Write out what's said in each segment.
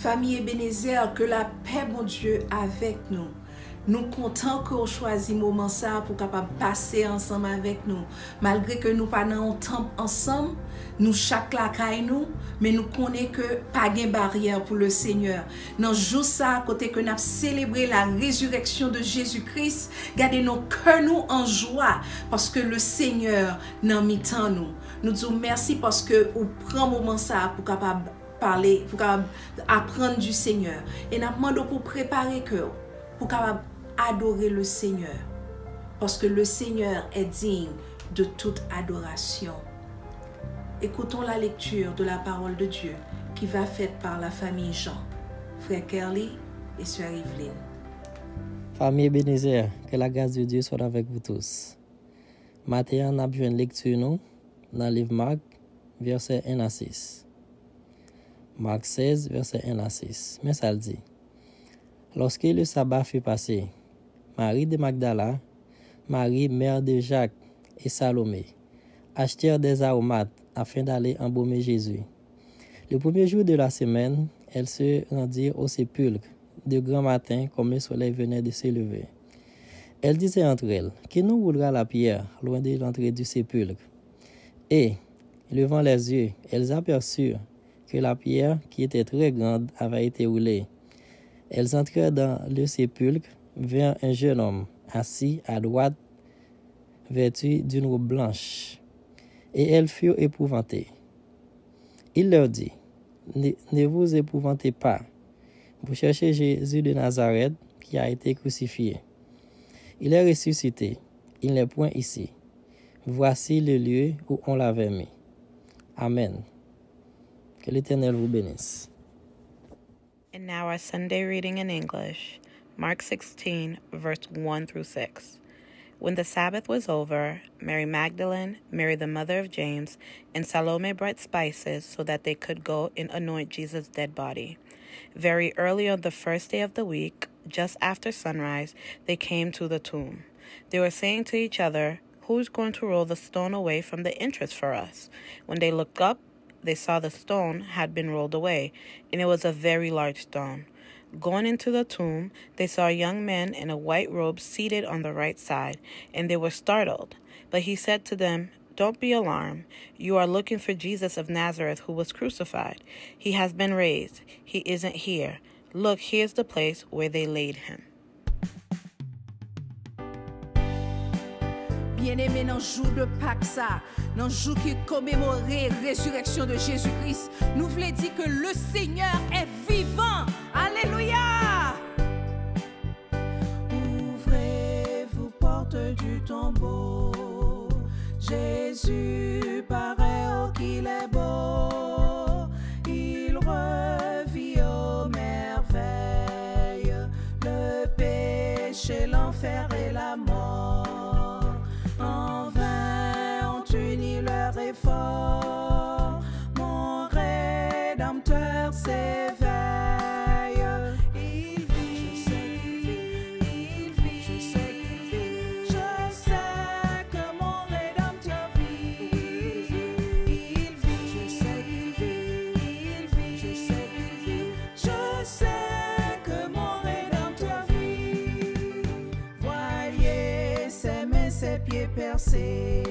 Famille Ebenezer, que la paix, mon Dieu, avec nous. Nous comptons qu'on choisit moment ça pour capable passer ensemble avec nous. Malgré que nous pas dans un temps ensemble, nous chaque la caille nous, mais nous connaissons que pas de barrière pour le Seigneur. Dans jour ça, côté que nous avons célébré la résurrection de Jésus-Christ, gardez nos cœurs nous en joie parce que le Seigneur n'a mis tant nous. Nous disons merci parce que vous prenez moment ça pour capable parler, pour apprendre du Seigneur. Et nous demandons pour préparer cœur, pour capable adorer le Seigneur. Parce que le Seigneur est digne de toute adoration. Écoutons la lecture de la parole de Dieu qui va faite par la famille Jean, frère Kerly et sœur Yveline. Famille Ebenezer, que la grâce de Dieu soit avec vous tous. Matin, on a besoin de lecture nous dans le livre Marc, verset 1 à 6. Marc 16, verset 1 à 6. Mais ça le dit. Lorsque le sabbat fut passé, Marie de Magdala, Marie, mère de Jacques et Salomé, achetèrent des aromates afin d'aller embaumer Jésus. Le premier jour de la semaine, elles se rendirent au sépulcre de grand matin comme le soleil venait de se lever. Elles disaient entre elles, qui nous roulera la pierre loin de l'entrée du sépulcre? Et, levant les yeux, elles aperçurent que la pierre, qui était très grande, avait été roulée. Elles entrèrent dans le sépulcre, virent un jeune homme assis à droite, vêtu d'une robe blanche, et elles furent épouvantées. Il leur dit, ne vous épouvantez pas. Vous cherchez Jésus de Nazareth qui a été crucifié. Il est ressuscité. Il n'est point ici. Voici le lieu où on l'avait mis. Amen. Que l'Éternel vous bénisse. And now our Sunday reading in English, Mark 16, verse 1 through 6. When the Sabbath was over, Mary Magdalene, Mary the mother of James, and Salome brought spices so that they could go and anoint Jesus' dead body. Very early on the first day of the week, just after sunrise, they came to the tomb. They were saying to each other, "Who's going to roll the stone away from the entrance for us?" When they looked up, they saw the stone had been rolled away, and it was a very large stone. Going into the tomb, they saw a young man in a white robe seated on the right side, and they were startled. But he said to them, "Don't be alarmed. You are looking for Jesus of Nazareth who was crucified. He has been raised. He isn't here. Look, here's the place where they laid him." Bien-aimés, dans le jour de Pâques, dans le jour qui commémore la résurrection de Jésus-Christ, nous voulons dire que le Seigneur est vivant. Alléluia! Ouvrez-vous portes du tombeau. Jésus paraît, oh qu'il est beau. Il revit aux merveilles le péché, l'enfer et la mort. En vain ont uni leur effort. Mon Rédempteur s'éveille. Il vit, il vit, je sais qu'il vit. Je sais que mon Rédempteur vit. Il vit, je sais qu'il vit. Il vit, je sais qu'il vit. Je sais que mon Rédempteur vit. Voyez ses mains, ses pieds percés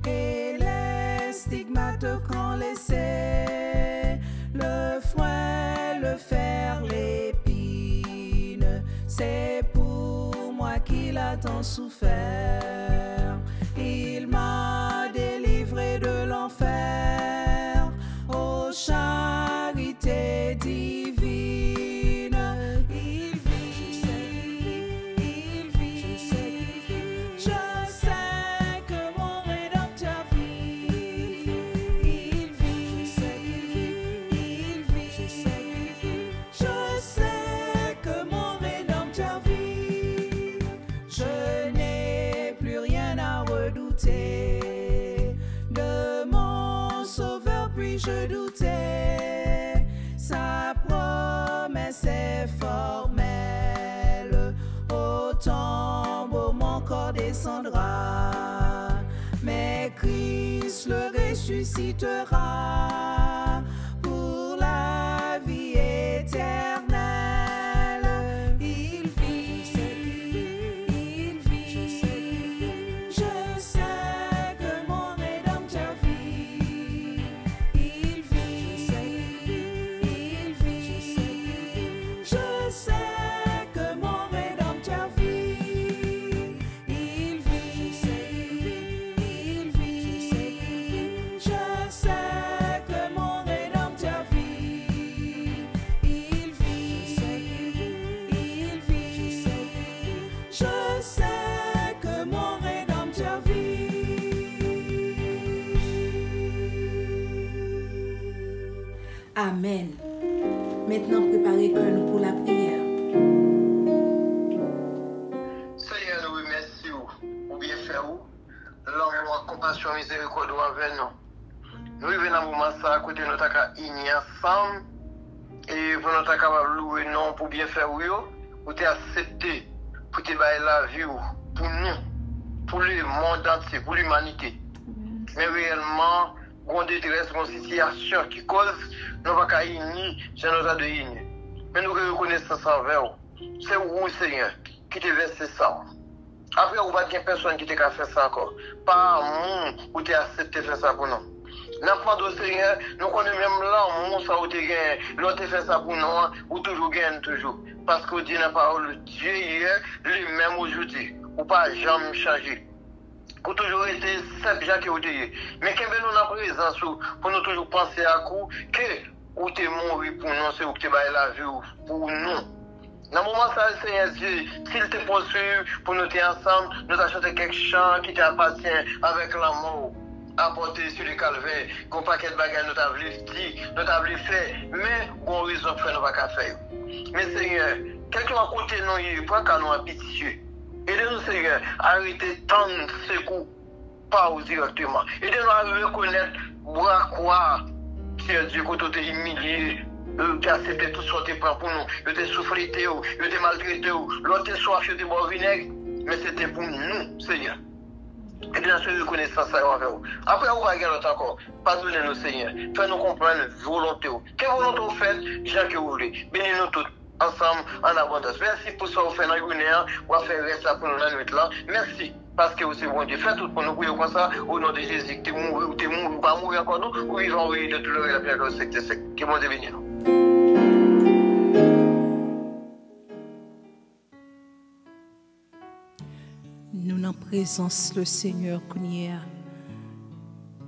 et les stigmates qu'on laissait, le foin, le fer, l'épine. C'est pour moi qu'il a tant souffert. Il m'a délivré de l'enfer. Ô charité divine, il vit, il vit, je sais qu'il vit. Je sais que mon Rédempteur vit. Il vit, je sais qu'il vit. Il vit, je sais qu'il vit. Je sais que mon Rédempteur vit. Je n'ai plus rien à redouter. De mon Sauveur puis-je douter? Sa promesse est formelle. Au tombeau mon corps descendra, mais Christ le ressuscitera pour la vie compassion, miséricorde envers nous. Nous vivons dans un moment ça, côté nous avons unis ensemble, et pour nous être capable de louer non pour bien faire, pour t'accepter, pour te bailler la vie, pour nous, pour le monde entier, pour l'humanité. Mais réellement, on détresse une situation qui cause, nous ne pouvons pas unis, c'est nous avons unis. Mais nous reconnaissons ça envers vous. C'est vous, Seigneur, qui te verse ça. Après, vous n'avez pas personne qui t'a fait ça encore. Pas un monde où tu as accepté de faire ça pour nous. Nous Seigneur, nous connaissons même là, où ça où tu gagnes, l'autre fait ça pour nous, ou toujours gagne toujours. Parce que Dieu n'a pas parlé Dieu hier, lui-même aujourd'hui, ou pas jamais changé. Ou toujours été simple, Jacques ou Dieu. Mais quand nous avons présence pour nous toujours penser à coup, que ou tu es mort pour nous, c'est où tu vas la vie pour nous. Dans le moment ça, Seigneur Dieu, s'il te poursuit pour nous être ensemble, nous avons chanté quelques chants qui t'appartient avec l'amour. Apporter sur le calvaire, qu'on paquet de bagages nous avons dit, nous avons fait, mais on raison de faire, nous pas faire. Mais Seigneur, quelqu'un à côté nous, pas qu'à nous en pitié. Aidez-nous, Seigneur, à arrêter tant de secours, pas directement. Aidez-nous à reconnaître, boire quoi, Seigneur Dieu, quand tu es humilié. Tu as accepté tout ce que tu prends pour nous. Tu as souffré, tu as maltraité, l'autre est soif, tu as bon vinaigre. Mais c'était pour nous, Seigneur. Et bien sûr, reconnaissance envers vous. Après, on va gagner encore. Pardonnez-nous, Seigneur. Faites-nous comprendre volonté. Quelle volonté vous faites, Jean que vous voulez. Bénis-nous tous ensemble en abondance. Merci pour ce que vous faites dans le journée. On va faire rester pour nous dans la nuit là. Merci. Parce que vous êtes bon Dieu. Faites tout pour nous prier comme ça. Au nom de Jésus. Que tu mourras ou tu mourras ou pas mourir encore nous. Ou vivant de tout le reste de la pierre sec. Que mon Dieu bénisse nous. Nous en présence le Seigneur Kounia.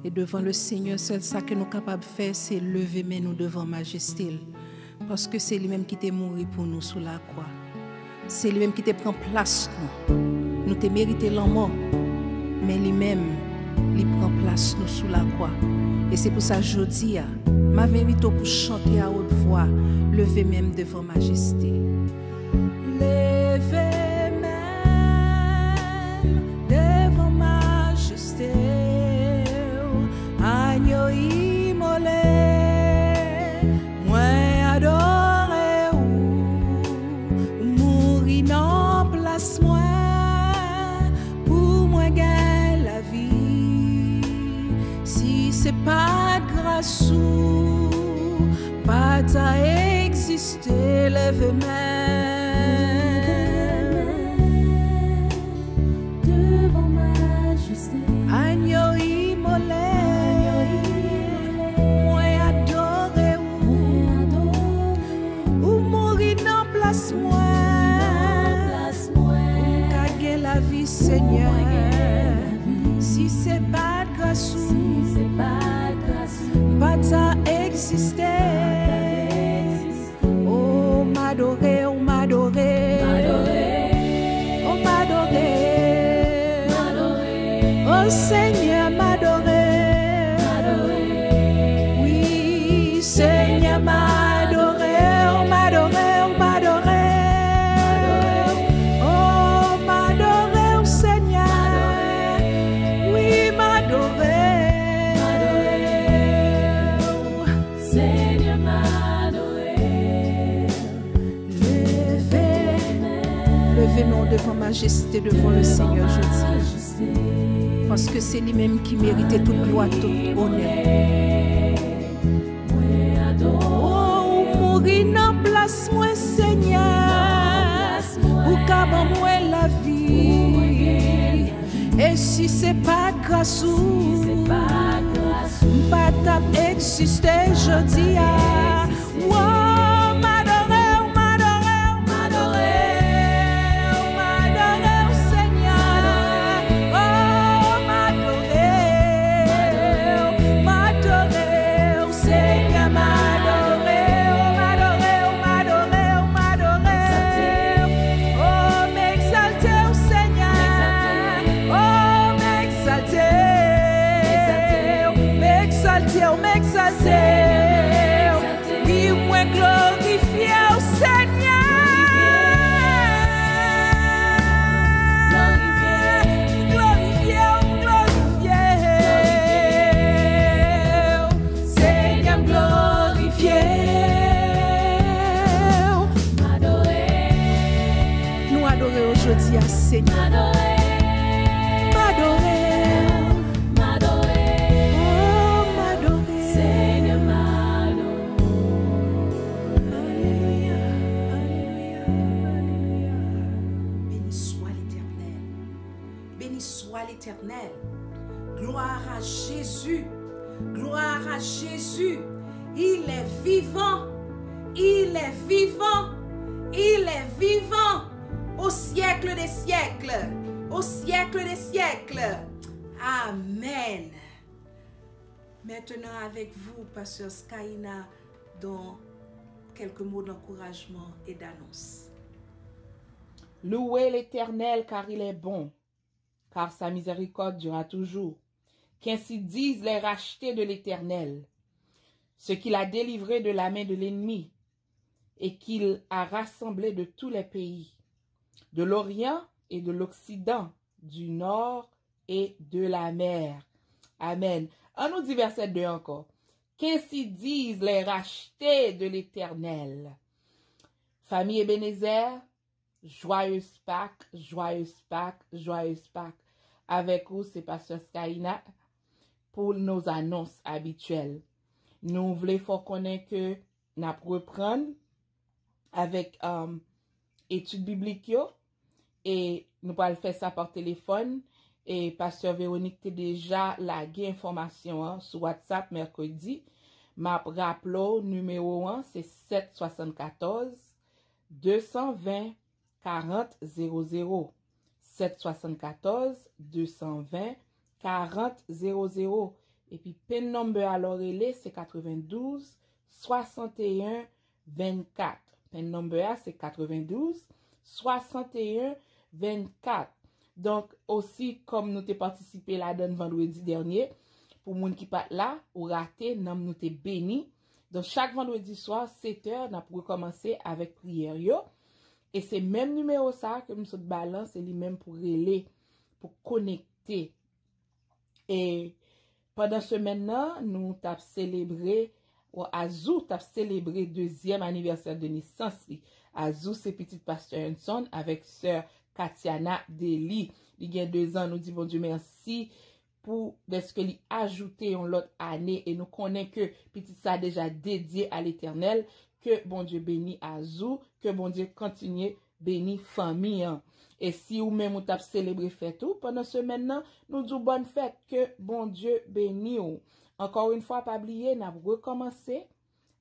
Et devant le Seigneur, seul ça que nous sommes capables de faire, c'est lever mais nous devant Majesté. Parce que c'est lui-même qui t'a mouru pour nous sous la croix. C'est lui-même qui t'a pris place nous. Nous t'a mérité la mort, mais lui-même, il prend place nous sous la croix. Et c'est pour ça que je dis, ma vérité pour chanter à haute voix, lever même devant Majesté. Lever agneau immolé, moi adoré ou mourir en place moi pour moi gagner la vie. Si c'est pas grâce ou pas t'as existé, lève devant Majesté. Agneau immolé. Seigneur, si c'est pas de grâce, pas t'as existé. Oh, m'adorer, oh, m'adorer, oh, m'adorer, oh, Seigneur, m'adorer, oui, Seigneur, m'adorer, oh, m'adorer, oh, m'adorer. Levez-nous devant Majesté, devant le Seigneur, je dis. Parce que c'est lui-même qui méritait toute gloire, tout honneur. Oh, mourir en place, moi, Seigneur, ou qu'avant moi la vie. Et si c'est pas grâce ou pas t'as existé, je dis à wow. M'exalter, oui, moi m'adorer aujourd'hui à Seigneur. M'adorer. Oh, m'adorer. Seigneur, m'adorer. Alléluia, alléluia, alléluia. Béni soit l'Éternel. Béni soit l'Éternel. Gloire à Jésus. Gloire à Jésus. Il est vivant. Il est vivant. Il est vivant. Au siècle des siècles. Au siècle des siècles. Amen. Maintenant avec vous, Pasteur Skaina, dans quelques mots d'encouragement et d'annonce. Louez l'Éternel car il est bon, car sa miséricorde durera toujours. Qu'ainsi disent les rachetés de l'Éternel, ce qu'il a délivré de la main de l'ennemi, et qu'il a rassemblé de tous les pays, de l'Orient et de l'Occident, du Nord et de la mer. Amen. On nous dit verset 2 encore. Qu'ainsi disent les rachetés de l'Éternel. Famille Ebenezer, joyeuse Pâques, joyeuse Pâques, joyeuse Pâques. Avec vous, c'est Pasteur Skaina pour nos annonces habituelles. Nous voulons faut connaître que nous reprendre avec études bibliques et nous allons faire ça par téléphone. Et Pasteur Véronique t'es déjà lagué information sur WhatsApp mercredi. Ma rappelons numéro 1 c'est 774 220 40 00. 774 220 40 00. Et puis PIN number à l'oreille c'est 92 61 24. PIN number c'est 92 61 24. Donc, aussi, comme nous t'ai participé là-dedans vendredi dernier, pour les gens qui pas là, ou raté, nous t'ai béni. Donc, chaque vendredi soir, 7h, nous pourrons commencer avec prière. Et c'est même numéro ça que nous sommes balance, c'est lui-même pour relayer, pour connecter. Et pendant ce maintenant, nous t'avons célébré, ou Azou t'avons célébré deuxième anniversaire de naissance. Azou, c'est petit pasteur Hanson avec sœur Katiana Deli. Il y a 2 ans, nous disons, bon Dieu, merci pour ce que lui ajouté en l'autre année et nous connaissons que petit ça déjà dédié à l'Éternel, que bon Dieu bénit Azou, que bon Dieu continue bénit famille. Et si ou même ou t'a célébré fête ou pendant ce maintenant, nous disons bonne fête, que bon Dieu bénit ou. Encore une fois, pas oublier, nous avons recommencé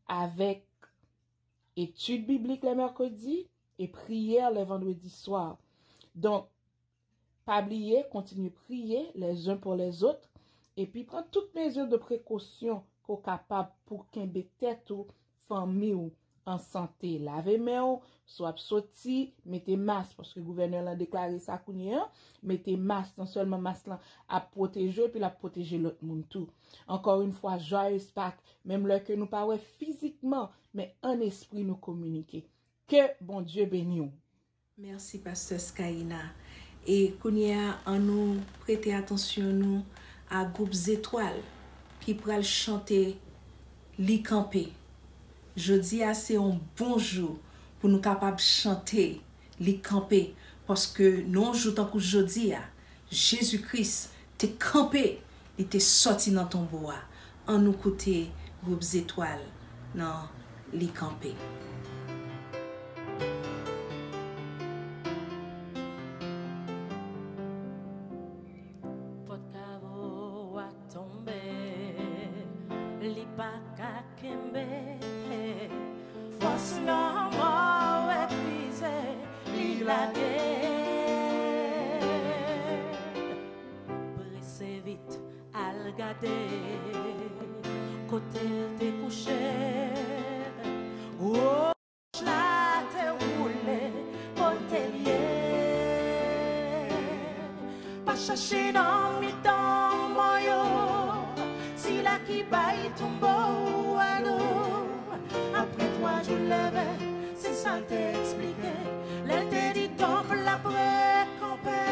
avec études bibliques le mercredi et prière le vendredi soir. Donc, pas oublier, continuez à prier les uns pour les autres et puis prendre toutes mesures de précaution qu'on est capable pour qu'un tête ou famille ou en santé. Lavez main, soit sorti, mettez masque parce que le gouverneur l'a déclaré ça kounya, mettez masque, non seulement masque là à protéger puis la protéger l'autre monde tout. Encore une fois, joyeuse Pâques, même là que nous pas physiquement, mais en esprit nous communiquer. Que bon Dieu bénisse. Merci, Pasteur Skaina. Et Kounia, en nous prêter attention nous à groupes étoiles qui pourraient chanter li camper. Jeudi, c'est un bon jour pour nous capables de chanter li camper parce que nous jouons tant que jeudi, Jésus-Christ t'es campé, il t'est sorti dans ton bois. En nous côté groupes étoiles, non, li camper. Côté t'es couché, oh, là t'es roulé, côté lié. Pas chercher dans mes temps, moyo, si la qui baille tombeau à l'eau. Après 3 jours levés, c'est ça t'est expliqué. L'elle t'a dit tombe la pré-campé.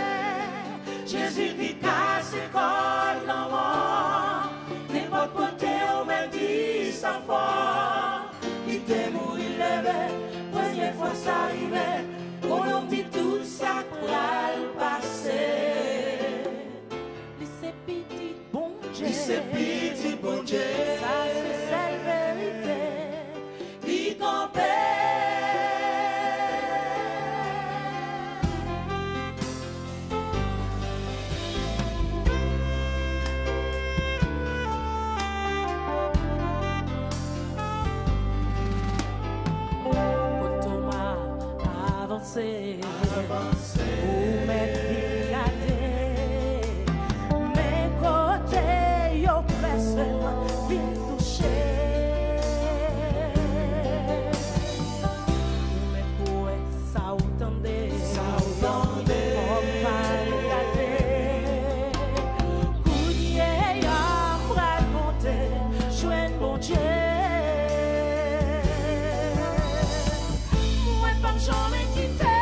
Jésus vit casse l'école dans moi. N'importe côté on m'a dit sa foi. Il t'est mort, il levait. Première fois ça arrivait. On en dit tout ça c'est petit bon Dieu. Ça c'est celle vérité. Li campé. Ou mettre regarder mes côtés yo presque vin toucher ou mettre pour ça ou tendez comme pas regarder couillé y'a bras monter joindre mon Dieu moi pas jamais quitter.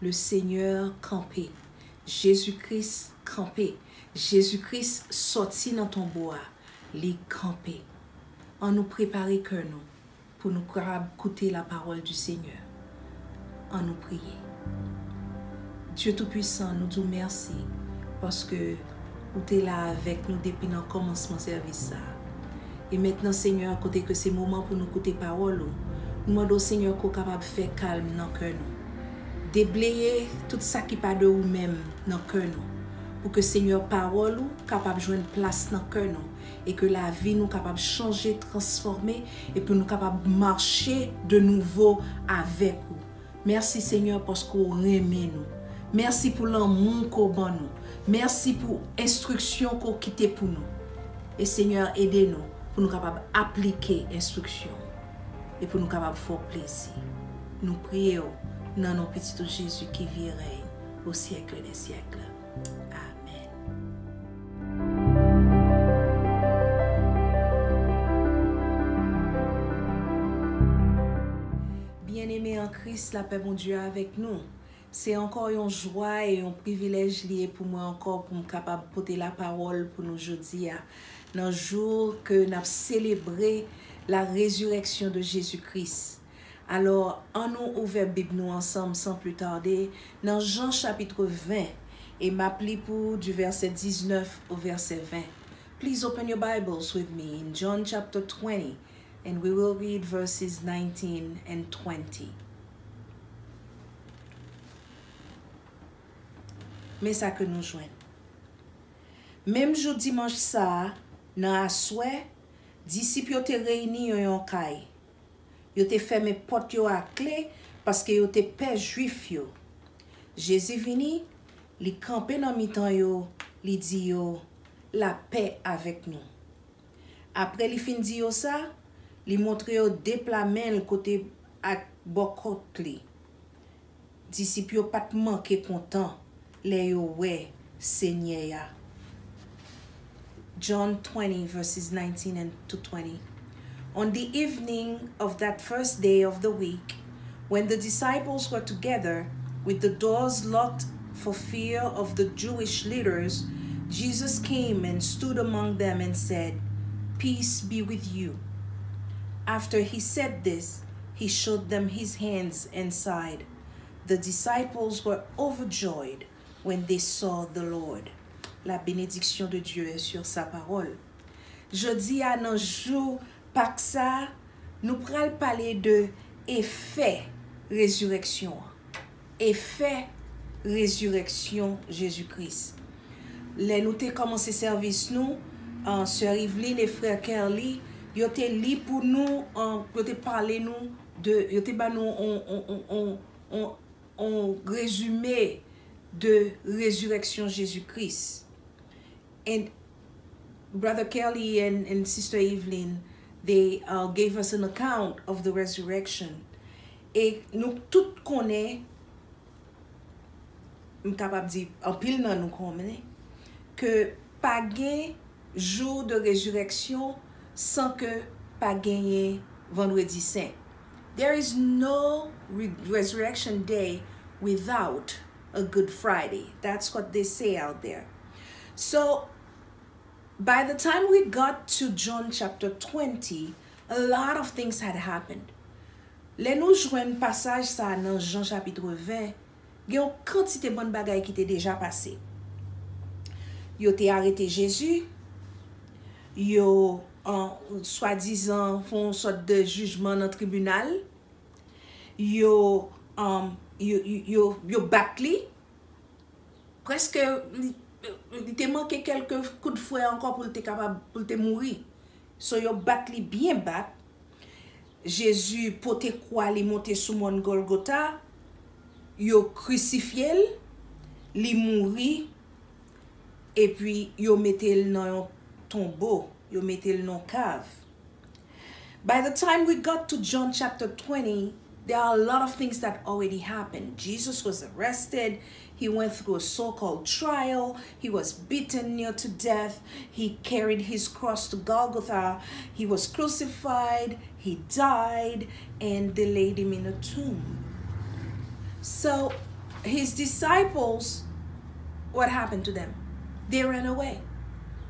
Le Seigneur campé, Jésus-Christ campé, Jésus-Christ sorti dans ton bois, les campé. En nous préparer que nous, pour nous écouter la parole du Seigneur. En nous prier. Dieu Tout-Puissant, nous disons merci parce que tu es là avec nous depuis le commencement service. Et maintenant, Seigneur, côté que c'est moment pour nous écouter parole, nous demandons au Seigneur qu'on soit capable de faire calme dans le cœur. Déblayer tout ça qui pas de vous-même dans le cœur pour que Seigneur parole capable de joindre place dans le cœur et que la vie nous capable de changer, transformer et que nous capable de marcher de nouveau avec vous. Merci Seigneur parce que vous aimez nous. Merci pour l'amour qu'on donne nous. Merci pour l'instruction qu'on quitte pour nous. Et Seigneur, aidez-nous pour nous capables d'appliquer l'instruction et pour nous capables de faire plaisir. Nous prions dans nos petits Jésus qui vit et règne au siècle des siècles. Amen. Bien-aimés en Christ, la paix mon Dieu avec nous. c'est encore une joie et un privilège lié pour moi encore pour me capable de porter la parole pour nous aujourd'hui. Dans le jour que nous avons célébré la résurrection de Jésus-Christ. Alors, en nous ouvert Bible nous ensemble sans plus tarder, dans Jean chapitre 20, et m'appli pour du verset 19 au verset 20. Please open your Bibles with me in John chapter 20, and we will read verses 19 and 20. Mais ça que nous joignent. Même jour dimanche ça, dans asoué, disciples yo te réunis yon kay. Yo te fermé porte yo à clé parce que yo te pè juif yo. Jésus vini, li campé dans mi-temps yo, li di yo la paix avec nous. Après li fin di yo ça, li montre yo déplamen côté ak bokot li. Disciples yo pat manqué content le yo we Seigneur ya. John 20 verses 19 and to 20. On the evening of that first day of the week, when the disciples were together with the doors locked for fear of the Jewish leaders, Jesus came and stood among them and said, "Peace be with you." After he said this, he showed them his hands and side. The disciples were overjoyed when they saw the Lord. La bénédiction de Dieu est sur sa parole. Jeudi à nos jours, par ça, nous pral parler de effet résurrection. Effet résurrection Jésus-Christ. Les nous t'ai commencé service nous, sœur Yveline et frère Kerly, yo te li pour nous, yo te parler nous de, yo te ba nous on résumé de résurrection Jésus-Christ. And Brother Kelly and Sister Evelyn, they gave us an account of the resurrection. Et nous tous connaissons, je suis capable de dire, en pile nan nous connaissons, que pas gain jour de résurrection sans que pas gagner vendredi saint. There is no resurrection day without a Good Friday. That's what they say out there. So, by the time we got to John chapter 20, a lot of things had happened. Le nous joignent passage ça dans Jean chapitre 20, il y a une quantité de bonnes bagailles qui étaient déjà passées. Yo te arrêté Jésus, yo soi-disant font une sorte de jugement dans le tribunal, yo bat li, presque il te manqué quelques coups de fouet encore pour te capable pour te mourir. So yo bat li bien bat. Jésus pote croix li monter sous mon Golgotha, yo crucifié, li mouri et puis yo mettel dans tombeau, yo mettel dans cave. By the time we got to John chapter 20, there are a lot of things that already happened. Jesus was arrested. He went through a so-called trial. He was beaten near to death. He carried his cross to Golgotha. He was crucified. He died, and they laid him in a tomb. So his disciples, what happened to them? They ran away.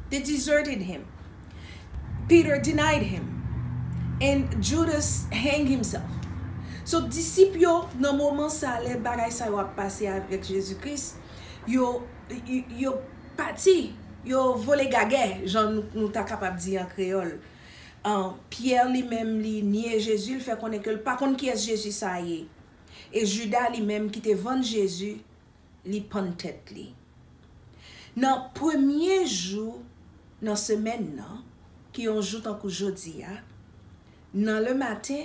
They deserted him. Peter denied him. And Judas hanged himself. So, disciples yo, dans moment ça, les bagages ça va passer avec Jésus-Christ, yo parti, yo volé gagé, genre nous ta capable dire en créole. Pierre lui-même li nié Jésus, il fait connaître que par contre qui est Jésus ça y est. Et Judas lui-même qui te vend Jésus, li pend tête li. Dans premier jour dans semaine nan, qui on joue tant qu'aujourd'hui dans le matin,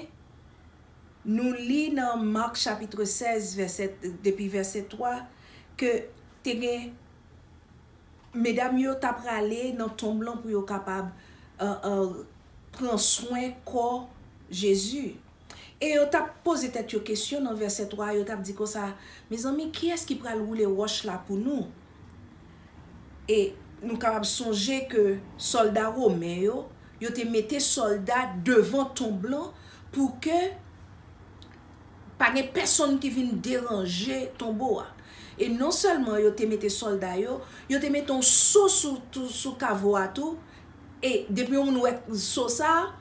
nous lisons dans Marc chapitre 16, depuis verset 3, que mesdames yo t'a pralé dans ton blanc pour yo capable prendre soin corps Jésus. Et yo t'a posé tête yo question dans verset 3, yo t'a dit comme ça, mes amis, qui est-ce qui pral rouler roche là pour nous? Et nous capable songer que soldats romains yo te metté soldats devant ton blanc pour que pas de personne qui vient déranger ton bois. Et non seulement yo te mette soldat yo te mette un saut sous cavo à tout et depuis on nous saut ça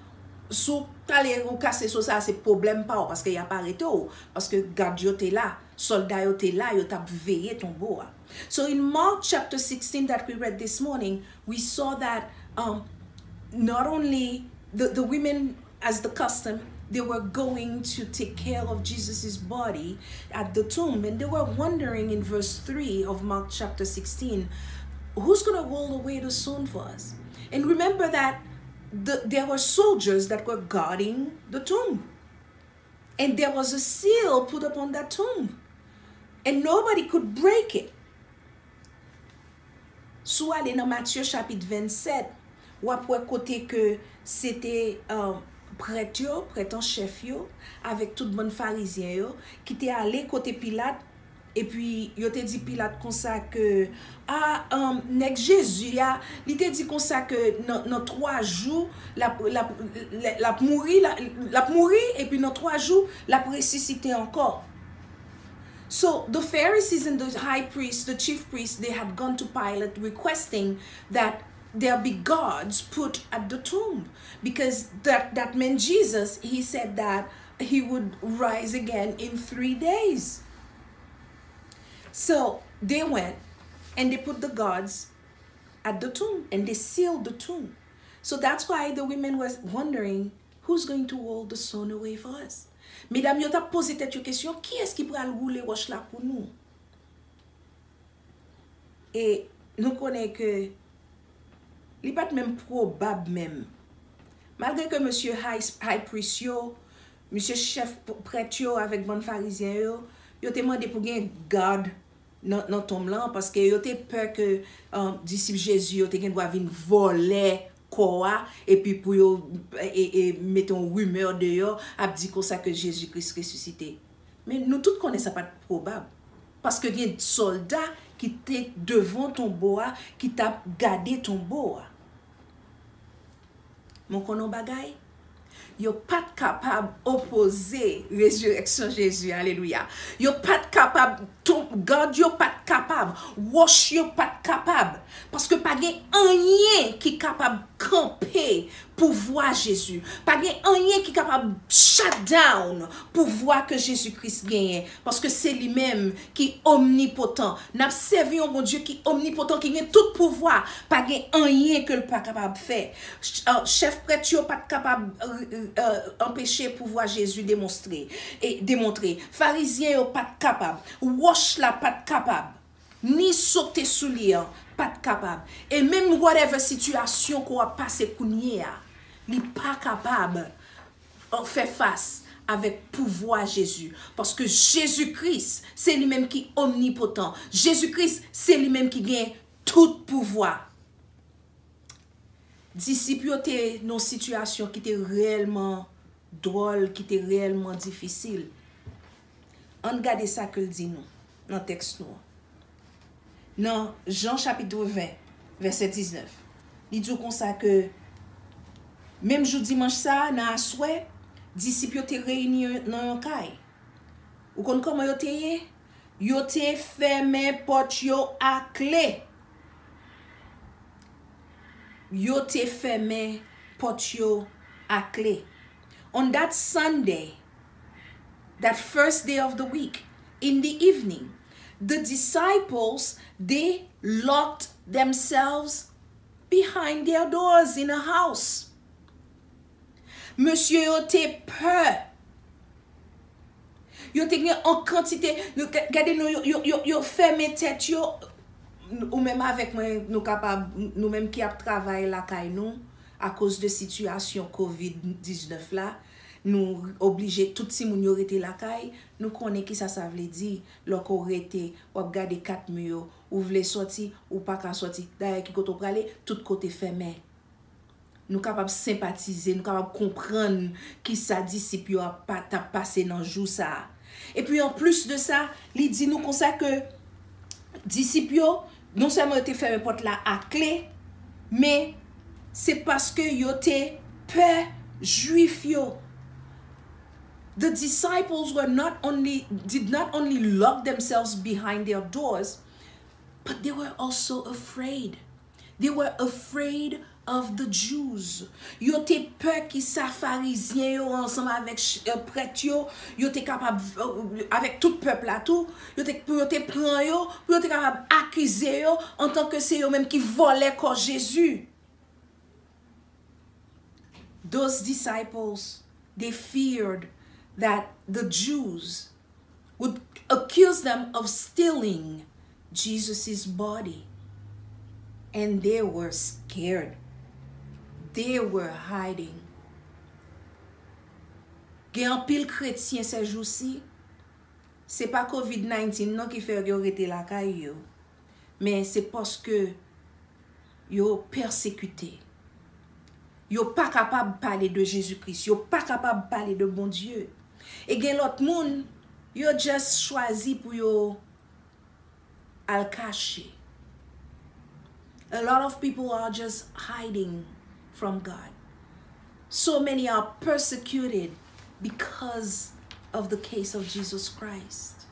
sous aller ou casser saut ça c'est problème pas parce que y a pas arrêté parce que garde yo te là, soldat yo te là, yo t'a veillé ton bois. So in Mark chapter 16 that we read this morning, we saw that not only the women, as the custom, they were going to take care of Jesus's body at the tomb, and they were wondering in verse 3 of Mark chapter 16, who's going to roll away the stone for us? And remember that there were soldiers that were guarding the tomb, and there was a seal put upon that tomb, and nobody could break it. Sou allé dans Matthieu chapitre 27, ou après côté que c'était prêtre en chef yo, avec tout bon pharisien yo, qui était allé côté Pilate, et puis yo te dit Pilate comme ça que nek Jésus ya, il te dit comme ça que dans 3 jours la mourir et puis dans 3 jours la ressusciter encore. So the Pharisees and the high priest, the chief priest, they had gone to Pilate requesting that there be guards put at the tomb, because that meant Jesus, he said that he would rise again in 3 days. So they went and they put the guards at the tomb and they sealed the tomb. So that's why the women was wondering, who's going to roll the stone away for us? Mesdames, yo t'a posé cette question, qui est-ce qui pourra rouler roche là pour nous? Et nous connaissons que il pas même probable même. Malgré que monsieur high priest yo, monsieur chef prêtre yo avec bon pharisien yo te demandé pour gen garde dans tombe là parce que yo te peur que disciple Jésus yo te gen doit venir voler quoi et puis pour yo et mettons rumeur dehors a dit comme ça que Jésus-Christ ressuscité. Mais nous tous connaissons ça pas probable parce que il y a des soldats qui étaient devant ton bois qui t'a gardé ton bois. Mon konon bagay, yo pas capable opposer résurrection Jésus, alléluia. Yo pas capable, God yo pas capable, wash yo pas capable, parce que pas gen rien qui capable camper pour voir Jésus, pas gen rien qui capable shut down pour voir que Jésus-Christ gagne, parce que c'est lui-même qui omnipotent. N'a servi un bon Dieu qui omnipotent, qui a tout pouvoir, pas gen rien que le pas capable faire. Chef prêtre yo pas capable empêcher pouvoir Jésus démontrer. Pharisien yo pas capable, wash la pas capable, ni sauter sous lui pas capable. Et même whatever situation qu'on a passé kounye a, li pas capable faire face avec pouvoir Jésus, parce que Jésus-Christ c'est lui-même qui est omnipotent. Jésus-Christ c'est lui-même qui gagne tout pouvoir. Disciples étaient dans une situation qui était réellement drôle, qui était réellement difficile. On regarde ça que dit nous dans le texte nous. Dans Jean chapitre 20, verset 19. Il dit comme ça que même jour dimanche ça, dans asoué, disciples étaient réunis dans un caille. Ou kon comment yo te? Yo te fermé porte yo à clé. Yo te fermé porte yo à clé. On that Sunday, that first day of the week, in the evening, the disciples, they locked themselves behind their doors in a house. Monsieur yo te peur. Yo te gen en quantité, regardez yo fermé tête yo, ou même avec moi nous capable nous même qui a travaillé la caille nous à cause de situation COVID-19 là, nous obligé tout si moun yo rete la caille, nous connaît qui ça veut dire lorsqu'on rete ou garder 4 murs ou vle sorti ou pas ka sorti d'ailleurs qui côté praler tout côté fermé. Nous capable sympathiser, nous capable comprendre qui ça disciple a pas passé dans jour ça. Et puis en plus de ça, il dit nous comme ça que disciple non seulement était fermé porte là à clé, mais c'est parce que yo te peur juif yo. the disciples did not only lock themselves behind their doors, but they were also afraid. They were afraid of the Jews. Yo te peur qui sa pharisien yo ensemble avec prêtre yo te capable avec tout peuple là tout, yo te prend yo te capable accuser yo en tant que c'est yo même qui volait corps Jésus. Those disciples, they feared that the Jews would accuse them of stealing Jesus' body. And they were scared. They were hiding. Gen an pile chrétien ces jours-ci, c'est pas COVID-19 non qui fait yo rete la caille yo, mais c'est parce que yo persécuté. Yo pas capable de parler de Jésus-Christ, yo pas capable de parler de bon Dieu. Et gen l'autre monde, yo just choisi pour yo al cacher. A lot of people are just hiding from God. So many are persecuted because of the case of Jesus Christ.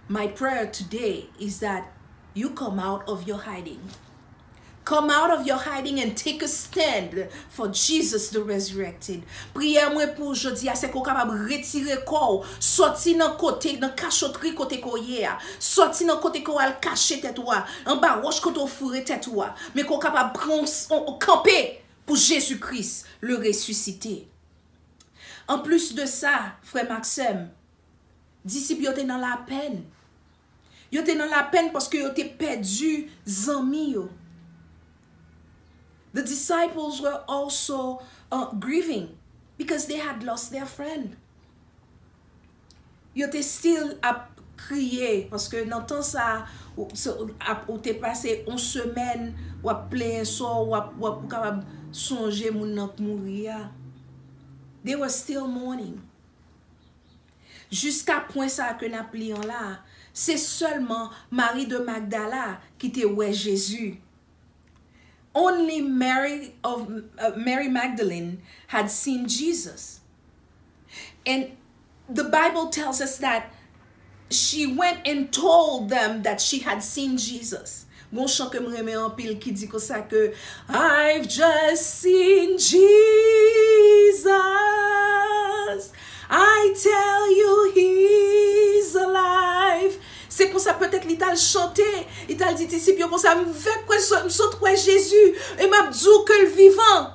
My prayer today is that you come out of your hiding. Come out of your hiding and take a stand for Jesus the resurrected. Prière moi pour aujourd'hui, c'est qu'on capable retirer corps, sorti dans côté, dans cachotterie côté koye, sorti dans côté ko al cacher tête toi, en bas roche côté fourrer tête toi, mais qu'on capable prendre camper pour Jésus-Christ le ressuscité. En plus de ça, frère Maxime, disciples étaient dans la peine. Ils étaient dans la peine parce que ils étaient perdu zami yo. The disciples were also grieving because they had lost their friend. Ils étaient still à crier parce que dans temps ça ou t'es passé une semaine ou à plein soir ou à capable songer moun nan mourir. They were still mourning. Jusqu'à point ça que n'a plié là, c'est seulement Marie de Magdala qui te ouais Jésus. Only Mary Magdalene had seen Jesus. And the Bible tells us that she went and told them that she had seen Jesus. Bon chant que me remet en pile qui dit comme ça que I've just seen Jesus. I tell you he's alive. C'est pour ça peut-être l'Ital chanté, l'Ital dit ici puis comme ça me fait quoi saute quoi Jésus et m'a dit que le vivant.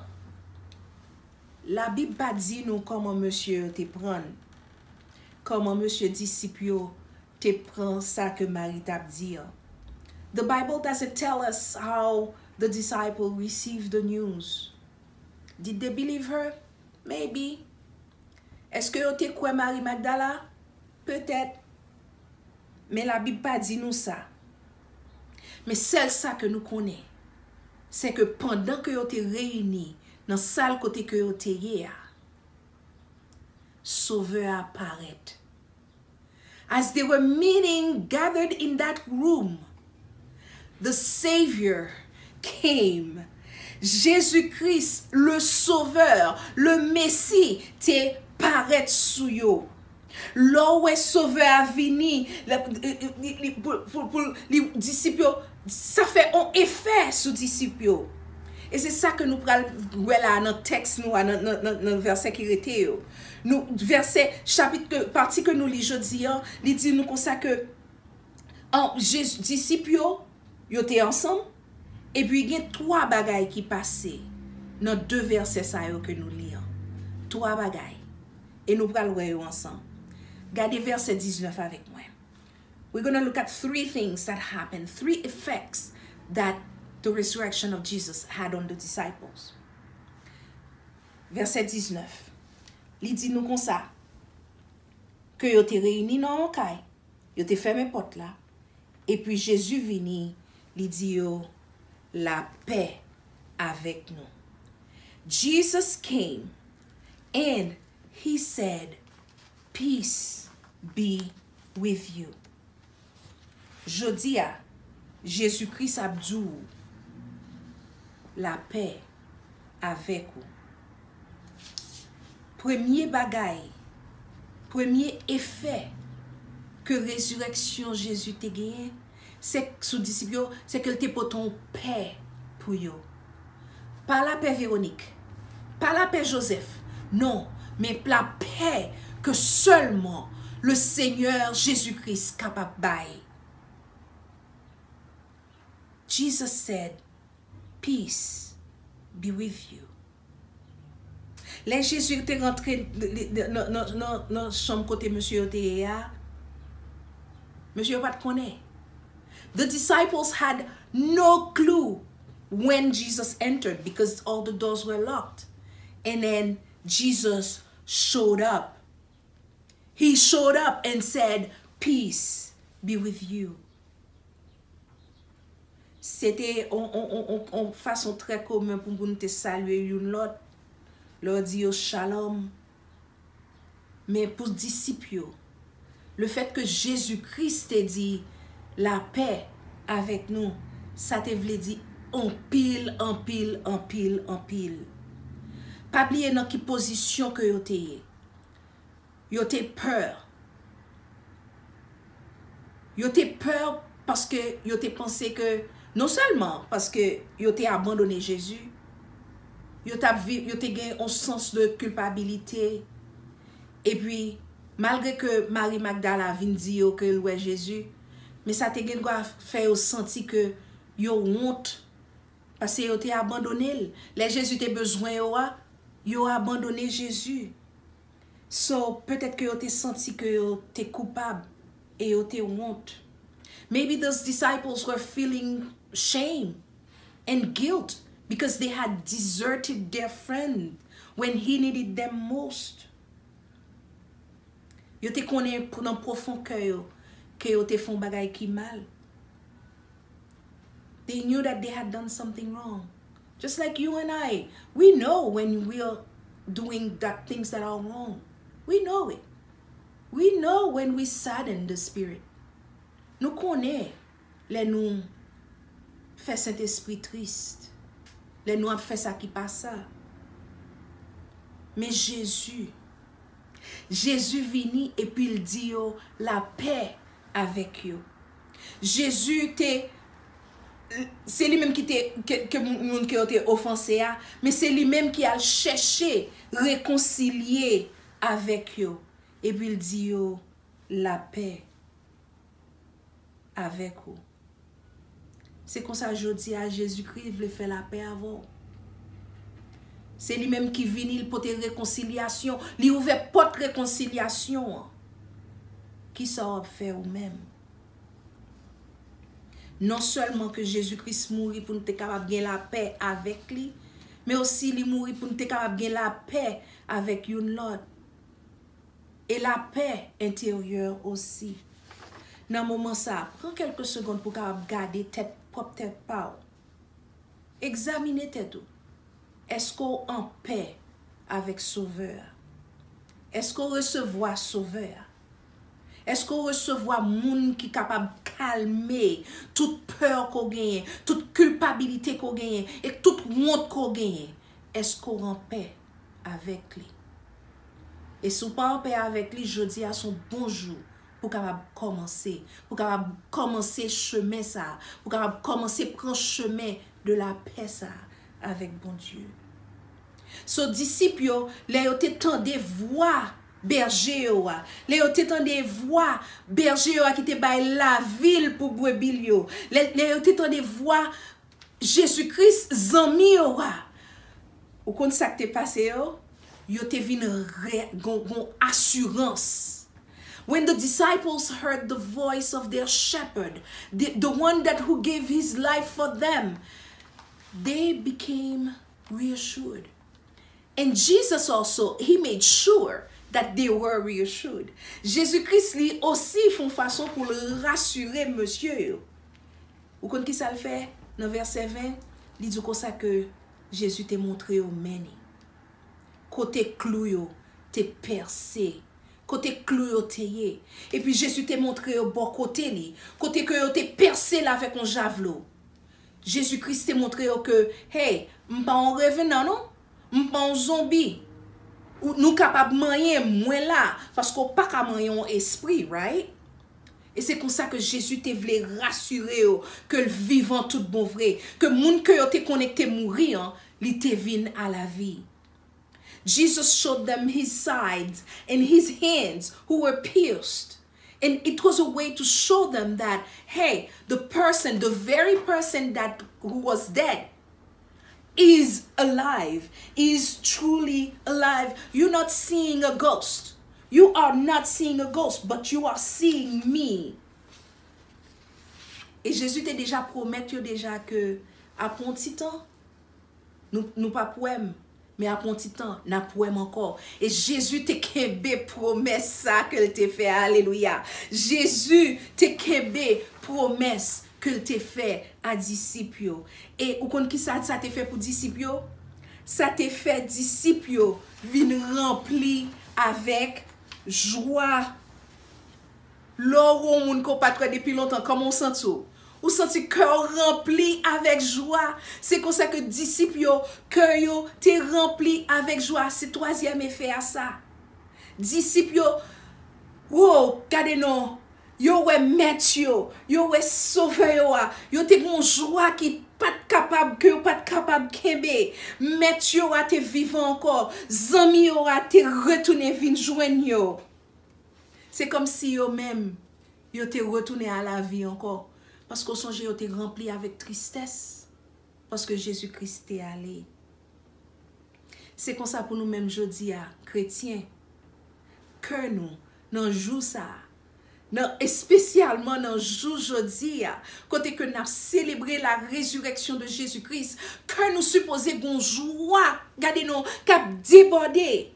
La Bible pas dit nous comment monsieur te prend. Comment monsieur disciple te prend ça que Marie t'a dit. The Bible doesn't tell us how the disciple received the news. Did they believe her? Maybe. Est-ce que vous te croyez Marie Magdala? Peut-être. Mais la Bible pas dit nous ça. Mais c'est ça que nous connaissons. C'est que pendant que vous êtes réunis dans la salle côté que vous êtes hier, Sauveur apparaît. As they were meeting, gathered in that room, the Savior came. Jésus-Christ, le Sauveur, le Messie, te paraît sous yo. L'eau est Sauveur à venir pour les disciples, ça fait un effet sur les disciples. Et c'est ça que nous prenons là dans le texte, dans le verset qui était. Nous, verset, chapitre, partie que nous lisons aujourd'hui, il dit nous comme ça que les disciples, ils étaient ensemble, et puis il y a trois bagailles qui passaient dans deux versets que nous lisons. Trois bagailles. Et nous prenons voir ensemble. Regardez verset 19 avec moi. We're going to look at three things that happened, three effects that the resurrection of Jesus had on the disciples. Verset 19. Il dit nous comme ça que yo te réunis dans un caille, yo te fermé porte là, et puis Jésus vini, il dit yo la paix avec nous. Jesus came and he said, peace be with you. Jodia, Jésus-Christ a dit la paix avec vous. Premier bagaille premier effet que résurrection Jésus t'a gagné, c'est que sous disciple, c'est qu'elle t'a porté une paix pour eux. Pas la paix Véronique, pas la paix Joseph, non, mais la paix que seulement le Seigneur Jésus-Christ est capable de bailler. Jesus said, peace be with you. Les Jésus était rentré dans la chambre côté monsieur était là. Monsieur pas connaît. The disciples had no clue when Jesus entered because all the doors were locked. And then Jesus showed up. He showed up and said, peace be with you. C'était en façon très commune pour nous te saluer une l'autre, leur dire shalom. Mais pour disciples, le fait que Jésus-Christ te dit la paix avec nous, ça te veut dire en pile, en pile, en pile, en pile. Pas oublier dans quelle position que yo te. Yo te peur. Yo te peur parce que yo te pensé que non seulement parce que yo te abandonné Jésus, yo te gagné un sens de culpabilité. Et puis malgré que Marie Magdala vient dire que elle Jésus, mais ça te gagné fait senti que yo honte parce que yo te abandonné. Les Jésus te besoin yo abandonné Jésus. So peut-être que yo te senti que yo te coupable et yo te honte. Maybe those disciples were feeling shame and guilt because they had deserted their friend when he needed them most. Yo te connaît dans profond cœur que yo te font bagay ki mal. They knew that they had done something wrong. Just like you and I, we know when we are doing that things that are wrong. We know it. We know when we sadden the spirit. Nous connaissons les nous fait Saint-Esprit triste. Les nous a fait ça qui passe ça. Mais Jésus vini et puis il dit yo, la paix avec you. Jésus c'est lui-même qui était offensé, mais c'est lui-même qui a cherché réconcilier avec eux. Et puis il dit yo, la paix avec eux. C'est comme ça je dis à Jésus-Christ, il veut faire la paix avant. C'est lui-même qui vient pour te réconciliation. Il ouvre porte réconciliation. Qui ça faire ou même? Non seulement que Jésus-Christ mourit pour nous être capable de gagner la paix avec lui, mais aussi il mourit pour nous être capable de gagner la paix avec une l'autre. Et la paix intérieure aussi. Dans le moment ça, prends quelques secondes pour garder tête propre tête pas. Examinez tête. Est-ce qu'on en paix avec Sauveur? Est-ce qu'on recevoir Sauveur? Est-ce qu'on recevoir moun qui capable de calmer toute peur qu'on gagne, toute culpabilité qu'on gagne et toute honte qu'on gagne? Est-ce qu'on en paix avec lui? Et si on pas en paix avec lui, je dis à son bonjour pour capable commencer, pour capable commencer chemin ça, pour capable commencer prendre chemin de la paix ça avec bon Dieu. So disciples, les yo te tande voix berger yo, les yo te tande voix berger yo qui te bay la ville pour brebis yo, les yo te tande voix Jésus-Christ zanmi yo. Ou kon ça que te passé yo te vin gon assurance. When the disciples heard the voice of their shepherd, the one who gave his life for them, they became reassured. And Jesus also, he made sure that they were reassured. Jésus-Christ lui aussi font façon pour le rassurer monsieur. Vous connaissez qui ça le fait? Dans verset 20, il dit comme ça que Jésus t'a montré au meni. Côté clou yo, t'es percé. Côté clou yo t'es. Et puis Jésus t'a montré au bon côté li. Côté que yo t'es percé là avec un javelot. Jésus-Christ t'a montré que hey, m'pas en revenant non? M'pas en zombie. ou nous capables manger moins là parce qu'on pas qu'à manger en esprit, right? Et c'est comme ça que Jésus te voulait rassurer que le vivant tout bon vrai, que moun que yo te connecté mourir, li te vin à la vie. Jesus showed them his sides and his hands who were pierced. And it was a way to show them that, hey, the very person who was dead is alive, is truly alive. You're not seeing a ghost. You are not seeing a ghost, but you are seeing me. Et Jésus t'a déjà promis déjà que après un petit temps, nous pas poème, mais après un petit temps, nous poème encore. Et Jésus t'a kembe promesse ça que t'a fait. Alléluia. Jésus t'a kembe promesse que t'a fait à disciples. Et ou kon qui ça t'a fait pour disciples? Ça t'a fait disciples vin rempli avec joie. L'or moun ko pas depuis longtemps, comment on sent tout? Ou senti cœur rempli avec joie. C'est comme ça que disciples yo, cœur yo te rempli avec joie. C'est troisième effet à ça. Disciples yo, wow, gade non, yo we met yo we sauvé yo te gon joie qui pas capable que pas capable kembe. Met yo a te vivant encore. Zami yo a te retourner vinn joindre yo. C'est comme si yo même yo te retourné à la vie encore. Parce qu'on songe yo te rempli avec tristesse. Parce que Jésus-Christ est allé. C'est comme ça pour nous même jodi à chrétiens. Que nous, dans jour ça, et spécialement dans jour jodi à, côté que nous célébrer la résurrection de Jésus-Christ, que nous supposons gon joie, regardez nous, cap déborder.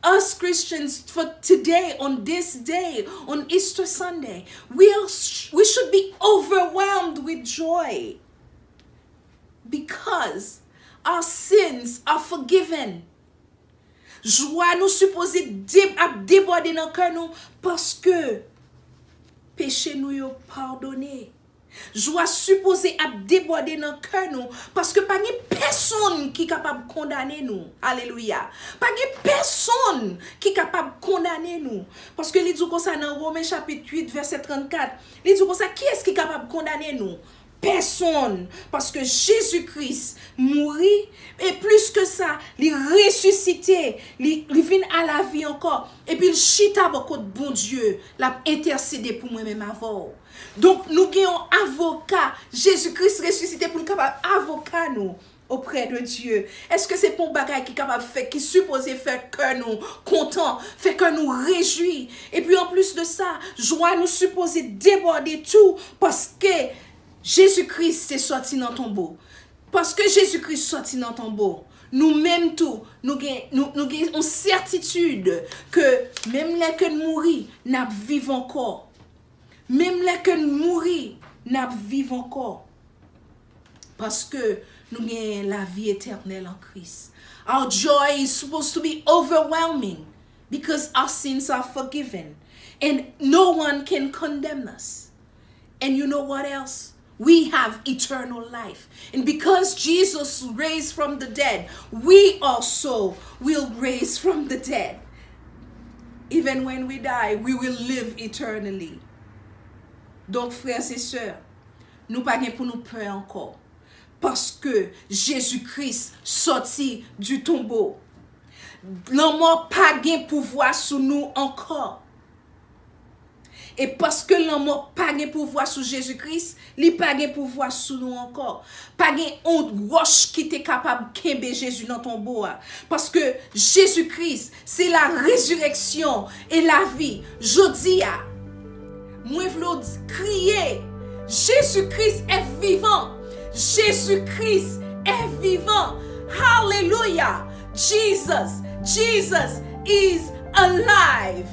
Us Christians, for today, on this day, on Easter Sunday, we should be overwhelmed with joy because our sins are forgiven. Joie nous supposé déborder dans cœur nous parce que péché nous yo pardonné. Joie supposé à déborder dans cœur nous parce que pas de personne qui est capable de condamner nous. Alléluia. Pas de personne qui est capable de condamner nous. Parce que il dit comme ça dans Romains chapitre 8 verset 34. Il dit comme ça, qui est-ce qui est capable de condamner nous? Personne, parce que Jésus-Christ mourit et plus que ça, il ressuscité, il vient à la vie encore et puis il chita beaucoup de bon Dieu, l'a intercédé pour moi-même avant. Donc nous avons avocat, Jésus-Christ ressuscité pour le capable avocat nous auprès de Dieu. Est-ce que c'est pour bagage qui capable faire, qui supposé faire que nous content, fait que nous réjouis et puis en plus de ça, joie nous supposé déborder tout parce que Jésus-Christ est sorti dans ton tombeau. Parce que Jésus-Christ est sorti dans ton tombeau, nous-mêmes tout, nous avons une certitude que même les que nous mourons, nous vivons encore. Même les que nous mourons, nous vivons encore. Parce que nous avons la vie éternelle en Christ. Our joy is supposed to be overwhelming because our sins are forgiven. And no one can condemn us. And you know what else? We have eternal life. And because Jesus raised from the dead, we also will raise from the dead. Even when we die, we will live eternally. Donc, frères et sœurs, nous pas pour nous peur encore. Parce que Jésus-Christ sorti du tombeau. L'homme pas gain pouvoir sur nous encore. Et parce que l'homme pas de pouvoir sur Jésus-Christ, il pas de pouvoir sur nous encore. Pas de honte roche qui est capable de kembe Jésus dans ton bois. Parce que Jésus-Christ, c'est la résurrection et la vie. Jodi a, moi je veux crier, Jésus-Christ est vivant. Jésus-Christ est vivant. Hallelujah. Jesus is alive.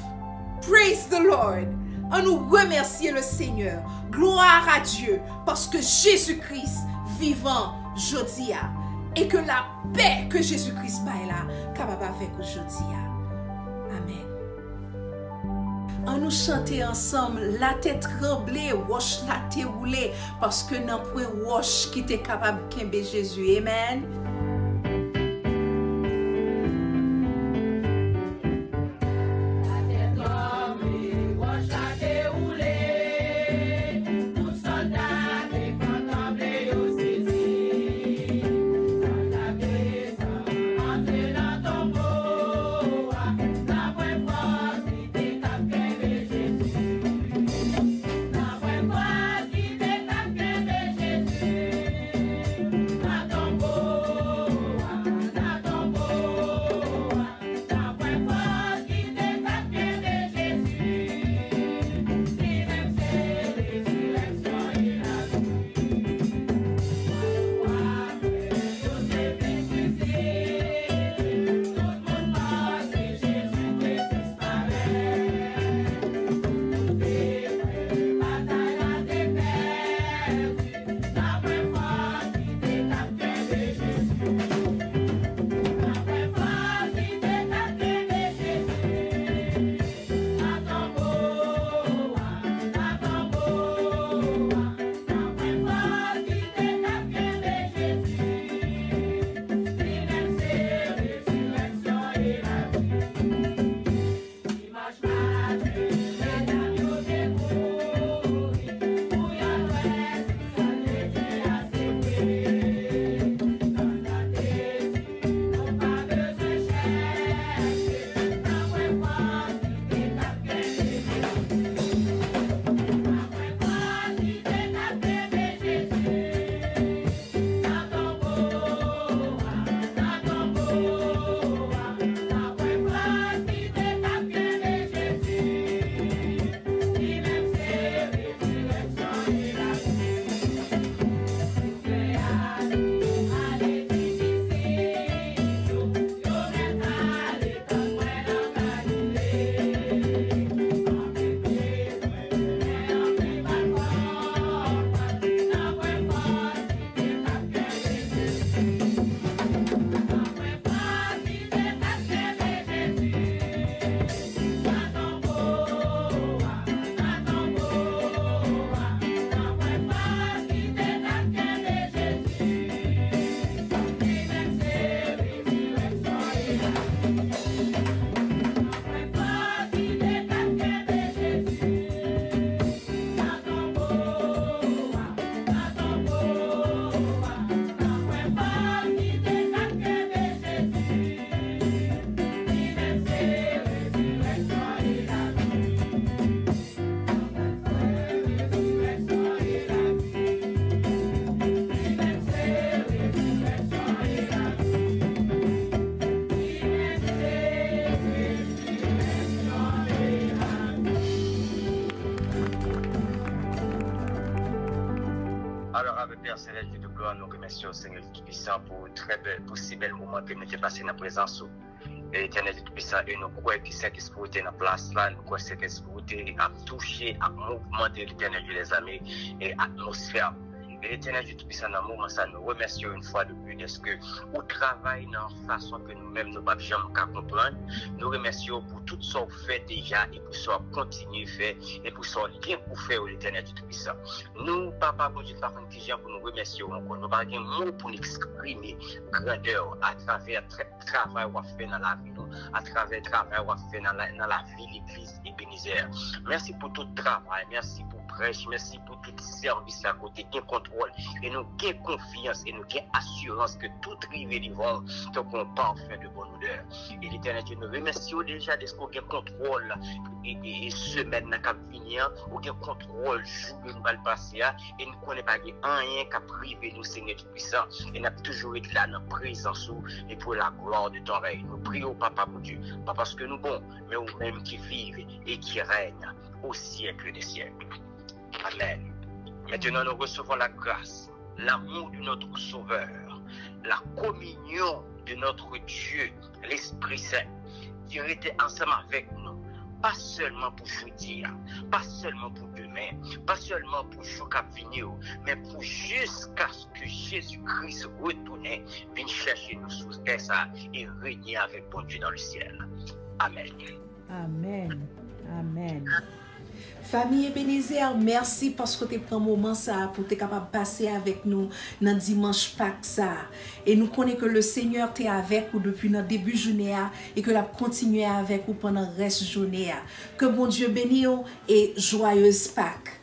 Praise the Lord. On nous remercie le Seigneur. Gloire à Dieu. Parce que Jésus-Christ vivant jodia. Et que la paix que Jésus-Christ baille là, capable avec jodia. Amen. On nous chanter ensemble. La tête tremblée, roche la tête roulée. Parce que n'a point roche qui était capable de kembe Jésus. Amen. Alors, avec Père Céleste de gloire, nous remercions le Seigneur Tout-Puissant pour si bel moment que nous avons passé dans la présence. Et l'Éternel Tout-Puissant, et nous croyons que cet esprit était dans la place là, nous croyons que cet esprit a touché, a mouvementé l'Éternel des amis et l'atmosphère. Et l'Éternel Tout-Puissant, dans le moment, ça nous remercions une fois de plus parce que au travail, dans la façon que nous-mêmes, nous ne pouvons jamais comprendre, nous remercions pour tout ce qu'on fait déjà et pour ce qu'on continue de faire et pour ce qu'on vient pour faire au l'Éternel Tout-Puissant. Nous, Papa, pour Dieu, pas pour nous remercier encore. Nous n'avons pas de mots pour exprimer grandeur à travers le travail qu'on fait dans la vie, à travers le travail qu'on fait dans la vie, l'Église Ebenezer. Merci pour tout le travail, merci pour merci pour tout service à côté, qui contrôle, et nous avons confiance, et nous avons assurance que tout rive vont donc parfait de bonne odeur. Et l'Éternel Dieu nous remercie déjà de ce qu'on a contrôle et semaine n'a qu'à venir, on a contrôle jour nous va le passer, et nous ne connaissons pas rien qu'à priver nous, Seigneur Tout-Puissant, et nous avons toujours été là dans la présence et pour la gloire de ton règne. Nous prions, Papa, mon Dieu, pas parce que nous bons, mais nous-mêmes qui vivent et qui règnent au siècle des siècles. Amen. Maintenant, nous recevons la grâce, l'amour de notre Sauveur, la communion de notre Dieu, l'Esprit Saint, qui était ensemble avec nous, pas seulement pour aujourd'hui, pas seulement pour demain, pas seulement pour jour qui venir, mais pour jusqu'à ce que Jésus-Christ retourne, vienne chercher nous sous terre et régner avec bon Dieu dans le ciel. Amen. Amen. Amen. Famille Ebenezer, merci parce que tu prends un moment ça pour être capable de passer avec nous dans dimanche Pâques ça. Et nous connaissons que le Seigneur est avec vous depuis notre début de journée et que la continuer avec vous pendant le reste de la journée. Que bon Dieu bénisse et joyeuse Pâques.